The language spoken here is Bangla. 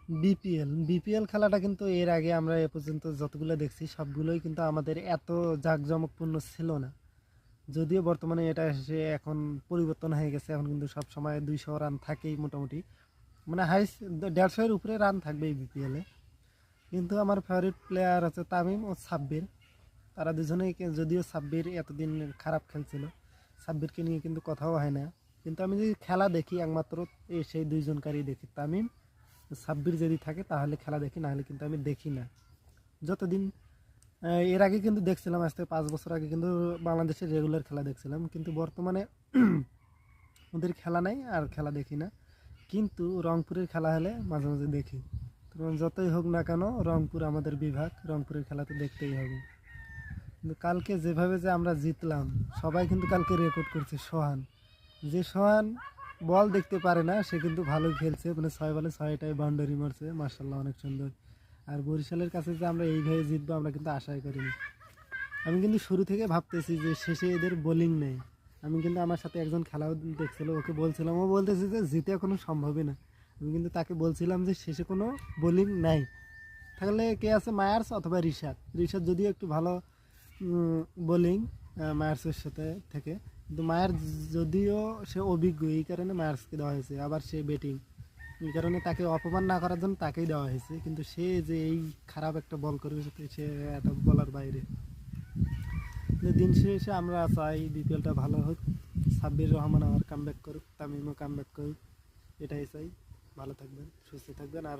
বিপিএল খেলাটা কিন্তু এর আগে আমরা এ পর্যন্ত যতগুলো দেখছি সবগুলোই কিন্তু আমাদের এত জাঁকজমকপূর্ণ ছিল না। যদিও বর্তমানে এটা এসে এখন পরিবর্তন হয়ে গেছে, এখন কিন্তু সব সময় 200 রান থাকেই মোটামুটি, মানে হাইস্ট 150-এর উপরে রান থাকবে এই বিপিএলে। কিন্তু আমার ফেভারিট প্লেয়ার হচ্ছে তামিম ও সাব্বির। তারা দুজনেই যদিও সাব্বির এতদিন খারাপ খেলছিল, সাব্বিরকে নিয়ে কিন্তু কথাও হয় না। কিন্তু আমি যদি খেলা দেখি একমাত্র সেই দুইজনকারই দেখি, তামিম সাব্বির যদি থাকে তাহলে খেলা দেখি, নাহলে কিন্তু আমি দেখি না যতদিন। এর আগে কিন্তু দেখছিলাম, আজ থেকে 5 বছর আগে কিন্তু বাংলাদেশের রেগুলার খেলা দেখছিলাম, কিন্তু বর্তমানে ওদের খেলা নাই আর খেলা দেখি না। কিন্তু রংপুরের খেলা হলে মাঝে মাঝে দেখি। তখন যতই হোক না কেন, রংপুর আমাদের বিভাগ, রংপুরের খেলা তো দেখতেই হবে। কিন্তু কালকে যেভাবে যে আমরা জিতলাম, সবাই কিন্তু কালকে রেকর্ড করছে। সোহান বল দেখতে পারে না, সে কিন্তু ভালোই খেলছে, মানে 6 বলে 6টাই বাউন্ডারি মারছে, মার্শাল্লাহ অনেক সুন্দর। আর বরিশালের কাছে যে আমরা এইভাবে জিতবো আমরা কিন্তু আশাই করিনি। আমি কিন্তু শুরু থেকে ভাবতেছি যে শেষে এদের বোলিং নেই। আমি কিন্তু আমার সাথে একজন খেলাও দেখছিল, ওকে বলছিলাম, ও বলতেছে যে জিতে কোনো সম্ভবই না। আমি কিন্তু তাকে বলছিলাম যে শেষে কোনো বোলিং নাই, তাহলে কে আছে, মায়ার্স অথবা ঋষাদ যদিও একটু ভালো বোলিং মায়ার্সের সাথে থেকে, কিন্তু মায়ার যদিও সে অভিজ্ঞ, এই কারণে মায়ার্সকে দেওয়া হয়েছে। আবার সে ব্যাটিং, এই কারণে তাকে অপমান না করার জন্য তাকেই দেওয়া হয়েছে। কিন্তু সে যে এই খারাপ একটা বল করবে, সে একটা বলার বাইরে। দিন শেষে আমরা চাই বিপিএলটা ভালো হোক, সাব্বির রহমান আবার কামব্যাক করুক, তামিমও কামব্যাক করুক, এটাই চাই। ভালো থাকবেন, সুস্থ থাকবেন। আর